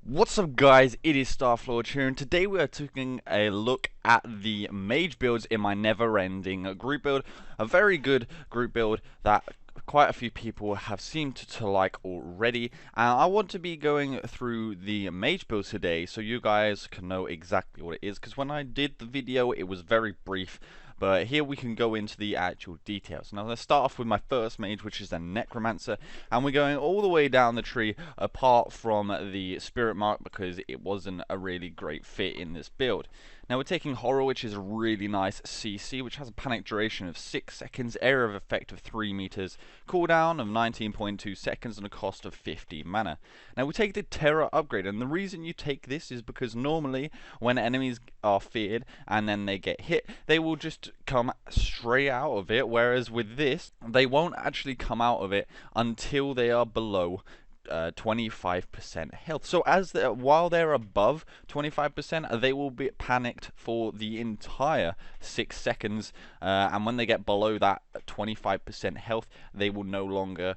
What's up guys, it is StarFlorge here, and today we are taking a look at the mage builds in my never-ending group build. A very good group build that quite a few people have seemed to like already, and I want to be going through the mage builds today so you guys can know exactly what it is, because when I did the video it was very brief. But here we can go into the actual details. Now let's start off with my first mage, which is a Necromancer, and we're going all the way down the tree apart from the Spirit Mark because it wasn't a really great fit in this build. Now we're taking Horror, which is a really nice CC, which has a panic duration of 6 seconds, area of effect of 3 meters, cooldown of 19.2 seconds, and a cost of 50 mana. Now we take the Terror upgrade, and the reason you take this is because normally when enemies are feared and then they get hit, they will just come straight out of it, whereas with this, they won't actually come out of it until they are below 25% health. So while they're above 25%, they will be panicked for the entire 6 seconds, and when they get below that 25% health, they will no longer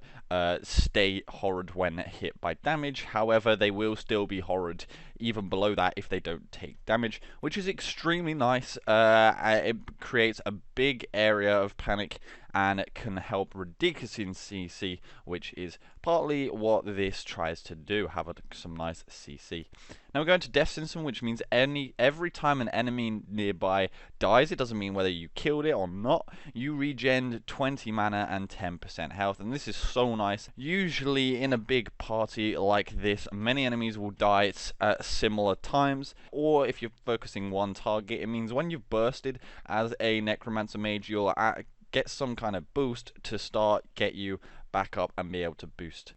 stay horrid when hit by damage. However, they will still be horrid even below that if they don't take damage, which is extremely nice. It creates a big area of panic, and it can help ridiculously in CC, which is partly what this tries to do, have some nice CC. Now we're going to Death Sentence, which means every time an enemy nearby dies, it doesn't mean whether you killed it or not, you regen 20 mana and 10% health, and this is so nice. Usually in a big party like this, many enemies will die at similar times, or if you're focusing one target, it means when you've bursted as a Necromancer mage, you'll get some kind of boost to get you back up and be able to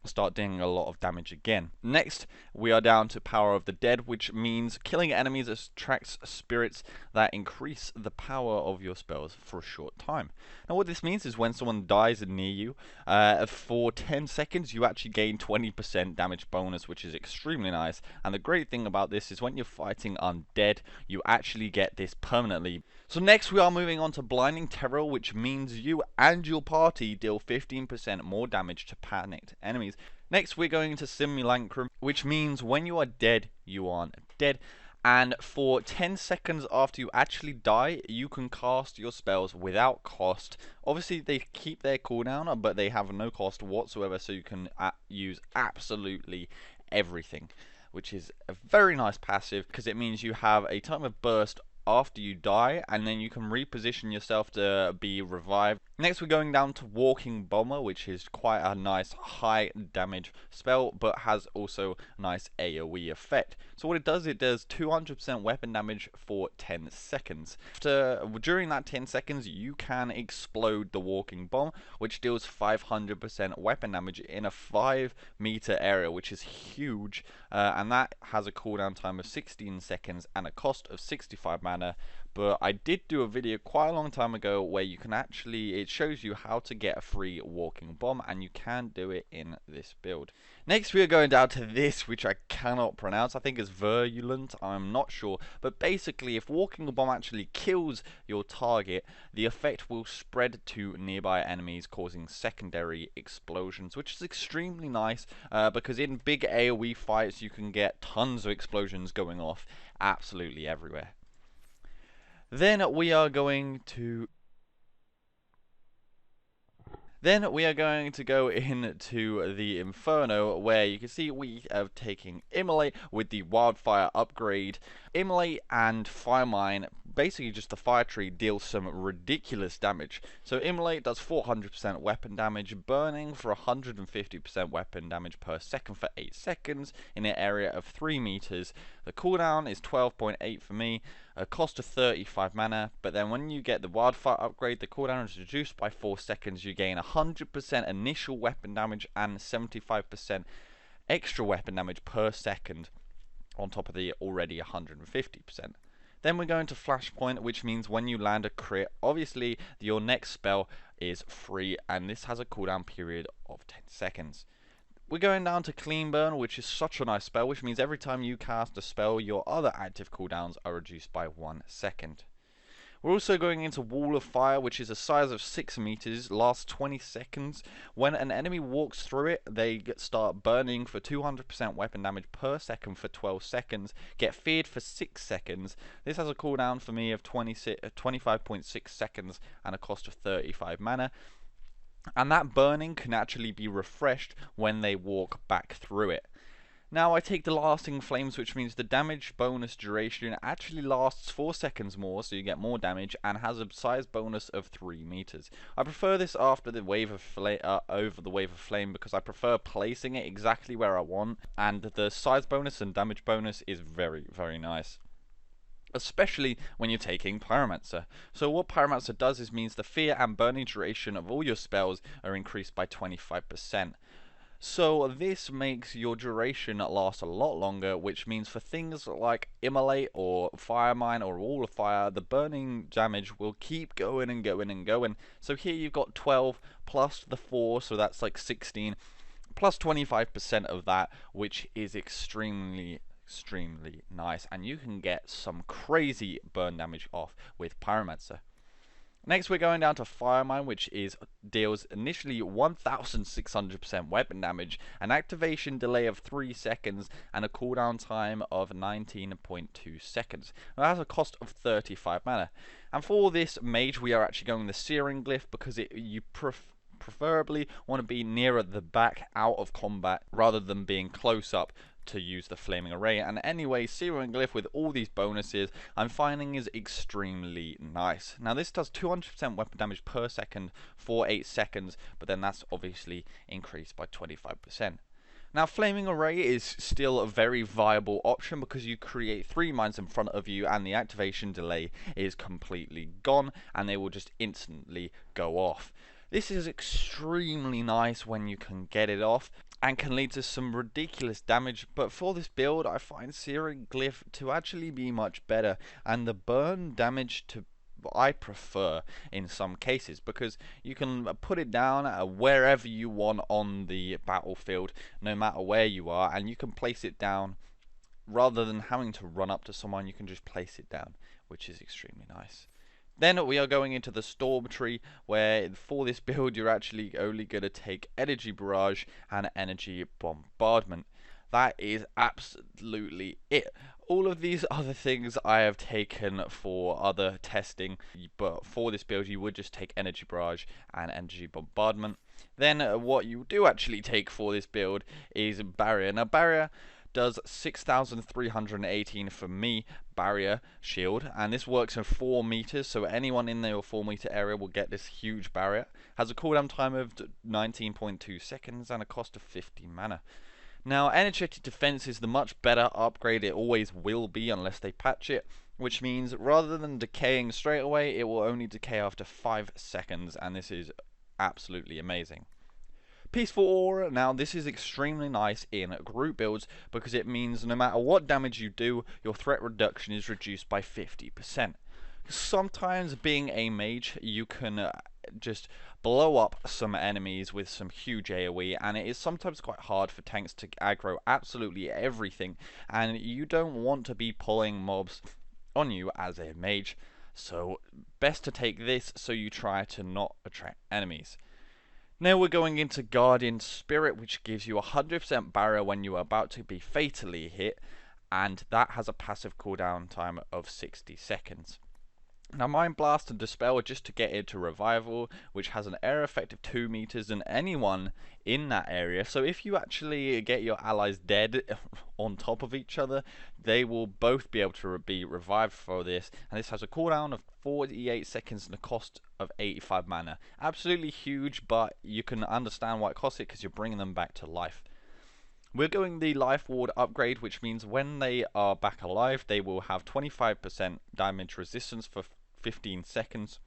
start doing a lot of damage again. Next, we are down to Power of the Dead, which means killing enemies attracts spirits that increase the power of your spells for a short time. Now what this means is when someone dies near you, for 10 seconds you actually gain 20% damage bonus, which is extremely nice. And the great thing about this is when you're fighting undead, you actually get this permanently. So next we are moving on to Blinding Terror, which means you and your party deal 15% more damage to panicked enemies. Next we're going to Simulacrum, which means when you are dead, you aren't dead. And for 10 seconds after you actually die, you can cast your spells without cost. Obviously they keep their cooldown, but they have no cost whatsoever, so you can use absolutely everything, which is a very nice passive because it means you have a time of burst after you die, and then you can reposition yourself to be revived. Next we're going down to Walking Bomber, which is quite a nice high damage spell, but has also a nice AoE effect. So what it does 200% weapon damage for 10 seconds. During that 10 seconds, you can explode the Walking Bomb, which deals 500% weapon damage in a 5-meter area, which is huge, and that has a cooldown time of 16 seconds and a cost of 65 mana. But I did do a video quite a long time ago where you can it shows you how to get a free Walking Bomb, and you can do it in this build. Next we are going down to this, which I cannot pronounce. I think it's Virulent, I'm not sure, but basically if Walking Bomb actually kills your target, the effect will spread to nearby enemies, causing secondary explosions, which is extremely nice, because in big AoE fights you can get tons of explosions going off absolutely everywhere. Then we are going to go into the Inferno, where you can see we are taking Immolate with the Wildfire upgrade. Immolate and Fire Mine, basically just the fire tree, deals some ridiculous damage. So Immolate does 400% weapon damage, burning for 150% weapon damage per second for 8 seconds in an area of 3 meters. The cooldown is 12.8 for me, a cost of 35 mana, but then when you get the Wildfire upgrade, the cooldown is reduced by 4 seconds. You gain 100% initial weapon damage and 75% extra weapon damage per second on top of the already 150%. Then we're going to Flashpoint, which means when you land a crit, obviously your next spell is free, and this has a cooldown period of 10 seconds. We're going down to Clean Burn, which is such a nice spell, which means every time you cast a spell, your other active cooldowns are reduced by 1 second. We're also going into Wall of Fire, which is a size of 6 meters, lasts 20 seconds. When an enemy walks through it, they start burning for 200% weapon damage per second for 12 seconds, get feared for 6 seconds. This has a cooldown for me of 25.6 seconds and a cost of 35 mana. And that burning can actually be refreshed when they walk back through it. Now I take the lasting flames, which means the damage bonus duration actually lasts 4 seconds more, so you get more damage, and has a size bonus of 3 meters. I prefer this after the wave of over the wave of flame because I prefer placing it exactly where I want, and the size bonus and damage bonus is very, very nice. Especially when you're taking Pyromancer. So what Pyromancer does is means the fear and burning duration of all your spells are increased by 25%. So this makes your duration last a lot longer, which means for things like Immolate or Fire Mine or Wall of Fire, the burning damage will keep going and going and going. So here you've got 12 plus the 4, so that's like 16, plus 25% of that, which is extremely nice, and you can get some crazy burn damage off with Pyromancer. Next we're going down to Fire Mine, which deals initially 1600% weapon damage, an activation delay of 3 seconds, and a cooldown time of 19.2 seconds. Now, that has a cost of 35 mana. And for this mage we are actually going the Searing Glyph because you preferably want to be nearer the back out of combat rather than being close up to use the Flaming Array. And anyway, Searing Glyph with all these bonuses I'm finding is extremely nice. Now this does 200% weapon damage per second for 8 seconds, but then that's obviously increased by 25%. Now Flaming Array is still a very viable option because you create 3 mines in front of you and the activation delay is completely gone and they will just instantly go off. This is extremely nice when you can get it off and can lead to some ridiculous damage, but for this build I find Searing Glyph to actually be much better, and the burn damage to I prefer in some cases because you can put it down wherever you want on the battlefield, no matter where you are, and you can place it down rather than having to run up to someone. You can just place it down, which is extremely nice. Then we are going into the Storm Tree, where for this build you're actually only going to take Energy Barrage and Energy Bombardment. That is absolutely it. All of these other things I have taken for other testing, but for this build you would just take Energy Barrage and Energy Bombardment. Then what you do actually take for this build is Barrier. Now Barrier does 6,318 for me barrier shield, and this works in 4 meters, so anyone in their 4 meter area will get this huge barrier. Has a cooldown time of 19.2 seconds and a cost of 50 mana. Now energetic defense is the much better upgrade. It always will be unless they patch it, which means rather than decaying straight away, it will only decay after 5 seconds, and this is absolutely amazing. Peaceful Aura, now this is extremely nice in group builds because it means no matter what damage you do, your threat reduction is reduced by 50%. Sometimes being a mage, you can just blow up some enemies with some huge AoE, and it is sometimes quite hard for tanks to aggro absolutely everything, and you don't want to be pulling mobs on you as a mage, so best to take this so you try to not attract enemies. Now we're going into Guardian Spirit, which gives you 100% barrier when you are about to be fatally hit, and that has a passive cooldown time of 60 seconds. Now Mind Blast and Dispel are just to get into Revival, which has an area effect of 2 meters and anyone in that area. So if you actually get your allies dead on top of each other, they will both be able to be revived for this. And this has a cooldown of 48 seconds and a cost of 85 mana. Absolutely huge, but you can understand why it costs it because you're bringing them back to life. We're going the Life Ward upgrade, which means when they are back alive, they will have 25% damage resistance for 15 seconds,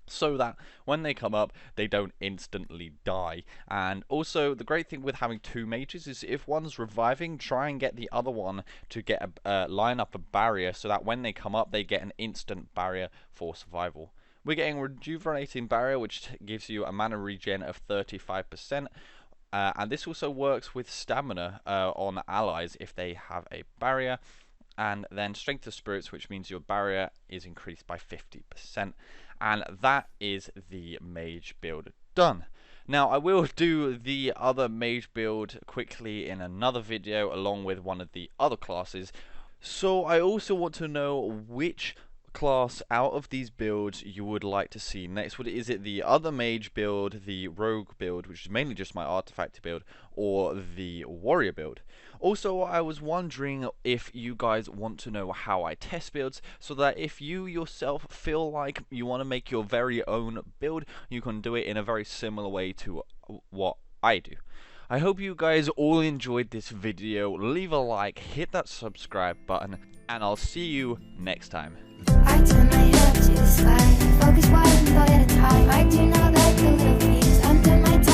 so that when they come up they don't instantly die. And also the great thing with having 2 mages is if one's reviving, try and get the other one to get a line up a barrier so that when they come up they get an instant barrier for survival. We're getting Rejuvenating Barrier, which gives you a mana regen of 35%. And this also works with stamina on allies if they have a barrier. and then strength of spirits, which means your barrier is increased by 50%, and that is the mage build done. Now I will do the other mage build quickly in another video along with one of the other classes. So I also want to know which class out of these builds you would like to see next. Is it the other mage build, the rogue build, which is mainly just my artifact build, or the warrior build? Also, I was wondering if you guys want to know how I test builds, so that if you yourself feel like you want to make your very own build, you can do it in a very similar way to what I do. I hope you guys all enjoyed this video. Leave a like, hit that subscribe button, and I'll see you next time. I turn my head up to the sky, focus one thought at a time. I do not like the little piece under my tongue.